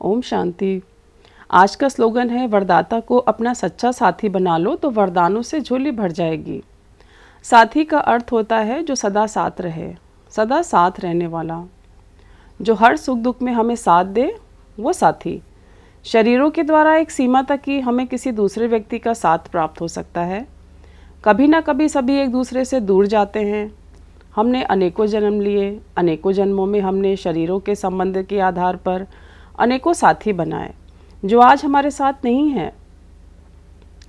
ओम शांति। आज का स्लोगन है, वरदाता को अपना सच्चा साथी बना लो तो वरदानों से झोली भर जाएगी। साथी का अर्थ होता है जो सदा साथ रहे, सदा साथ रहने वाला, जो हर सुख दुख में हमें साथ दे, वो साथी। शरीरों के द्वारा एक सीमा तक ही हमें किसी दूसरे व्यक्ति का साथ प्राप्त हो सकता है। कभी ना कभी सभी एक दूसरे से दूर जाते हैं। हमने अनेकों जन्म लिए, अनेकों जन्मों में हमने शरीरों के संबंध के आधार पर अनेकों साथी बनाए जो आज हमारे साथ नहीं हैं,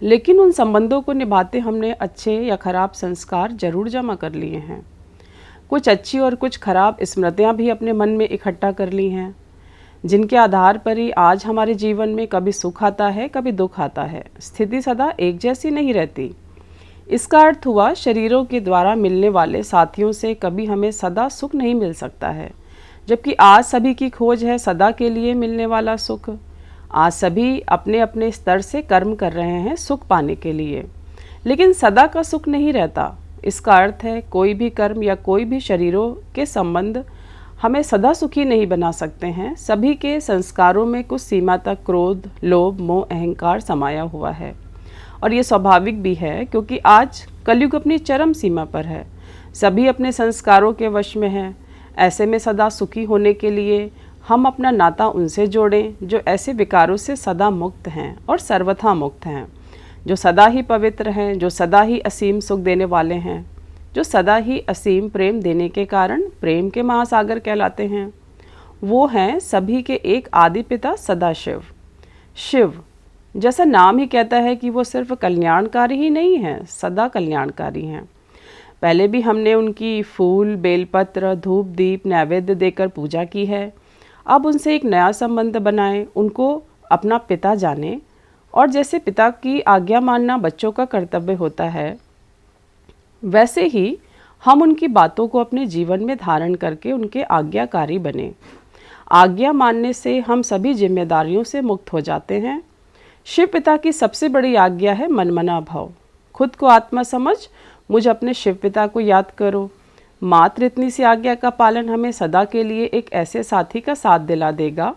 लेकिन उन संबंधों को निभाते हमने अच्छे या खराब संस्कार जरूर जमा कर लिए हैं। कुछ अच्छी और कुछ खराब स्मृतियां भी अपने मन में इकट्ठा कर ली हैं, जिनके आधार पर ही आज हमारे जीवन में कभी सुख आता है, कभी दुख आता है। स्थिति सदा एक जैसी नहीं रहती। इसका अर्थ हुआ, शरीरों के द्वारा मिलने वाले साथियों से कभी हमें सदा सुख नहीं मिल सकता है, जबकि आज सभी की खोज है सदा के लिए मिलने वाला सुख। आज सभी अपने अपने स्तर से कर्म कर रहे हैं सुख पाने के लिए, लेकिन सदा का सुख नहीं रहता। इसका अर्थ है, कोई भी कर्म या कोई भी शरीरों के संबंध हमें सदा सुखी नहीं बना सकते हैं। सभी के संस्कारों में कुछ सीमा तक क्रोध, लोभ, मोह, अहंकार समाया हुआ है, और ये स्वाभाविक भी है, क्योंकि आज कलयुग अपनी चरम सीमा पर है। सभी अपने संस्कारों के वश में हैं। ऐसे में सदा सुखी होने के लिए हम अपना नाता उनसे जोड़ें जो ऐसे विकारों से सदा मुक्त हैं और सर्वथा मुक्त हैं, जो सदा ही पवित्र हैं, जो सदा ही असीम सुख देने वाले हैं, जो सदा ही असीम प्रेम देने के कारण प्रेम के महासागर कहलाते हैं। वो हैं सभी के एक आदि पिता सदाशिव। शिव, जैसा नाम ही कहता है कि वो सिर्फ कल्याणकारी ही नहीं हैं, सदा कल्याणकारी हैं। पहले भी हमने उनकी फूल, बेलपत्र, धूप, दीप, नैवेद्य देकर पूजा की है। अब उनसे एक नया संबंध बनाएं, उनको अपना पिता जाने, और जैसे पिता की आज्ञा मानना बच्चों का कर्तव्य होता है, वैसे ही हम उनकी बातों को अपने जीवन में धारण करके उनके आज्ञाकारी बने। आज्ञा मानने से हम सभी जिम्मेदारियों से मुक्त हो जाते हैं। शिव पिता की सबसे बड़ी आज्ञा है मनमना भव। खुद को आत्मा समझ मुझ अपने शिव पिता को याद करो। मात्र इतनी सी आज्ञा का पालन हमें सदा के लिए एक ऐसे साथी का साथ दिला देगा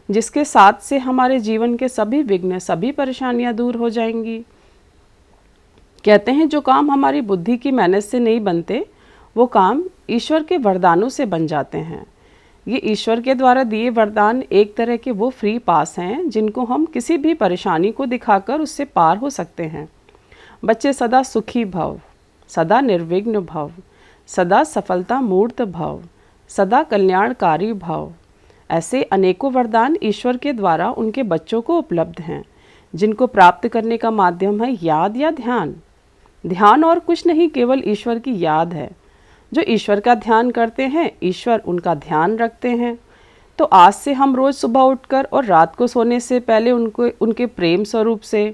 जिसके साथ से हमारे जीवन के सभी विघ्न, सभी परेशानियां दूर हो जाएंगी। कहते हैं, जो काम हमारी बुद्धि की मेहनत से नहीं बनते, वो काम ईश्वर के वरदानों से बन जाते हैं। ये ईश्वर के द्वारा दिए वरदान एक तरह के वो फ्री पास हैं जिनको हम किसी भी परेशानी को दिखाकर उससे पार हो सकते हैं। बच्चे सदा सुखी भव, सदा निर्विघ्न भव, सदा सफलता मूर्त भव, सदा कल्याणकारी भव। ऐसे अनेकों वरदान ईश्वर के द्वारा उनके बच्चों को उपलब्ध हैं, जिनको प्राप्त करने का माध्यम है याद या ध्यान। ध्यान और कुछ नहीं, केवल ईश्वर की याद है। जो ईश्वर का ध्यान करते हैं, ईश्वर उनका ध्यान रखते हैं। तो आज से हम रोज़ सुबह उठकर और रात को सोने से पहले उनके प्रेम स्वरूप से,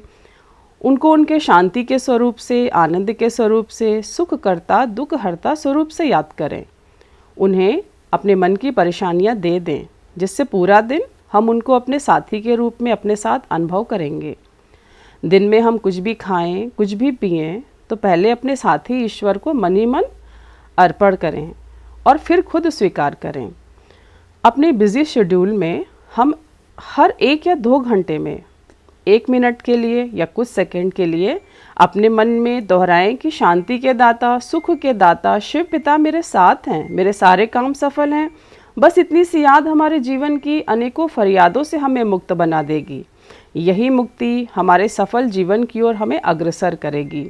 उनको उनके शांति के स्वरूप से, आनंद के स्वरूप से, सुख करता दुख हरता स्वरूप से याद करें। उन्हें अपने मन की परेशानियां दे दें, जिससे पूरा दिन हम उनको अपने साथी के रूप में अपने साथ अनुभव करेंगे। दिन में हम कुछ भी खाएं, कुछ भी पिएं, तो पहले अपने साथी ईश्वर को मन ही मन अर्पण करें और फिर खुद स्वीकार करें। अपने बिजी शेड्यूल में हम हर 1 या 2 घंटे में 1 मिनट के लिए या कुछ सेकंड के लिए अपने मन में दोहराएं कि शांति के दाता, सुख के दाता शिव पिता मेरे साथ हैं, मेरे सारे काम सफल हैं। बस इतनी सी याद हमारे जीवन की अनेकों फरियादों से हमें मुक्त बना देगी। यही मुक्ति हमारे सफल जीवन की ओर हमें अग्रसर करेगी,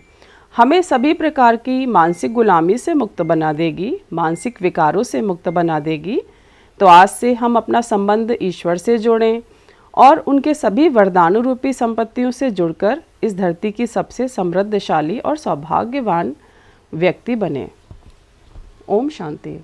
हमें सभी प्रकार की मानसिक गुलामी से मुक्त बना देगी, मानसिक विकारों से मुक्त बना देगी। तो आज से हम अपना संबंध ईश्वर से जोड़ें और उनके सभी वरदानों रूपी संपत्तियों से जुड़कर इस धरती की सबसे समृद्धशाली और सौभाग्यवान व्यक्ति बने। ओम शांति।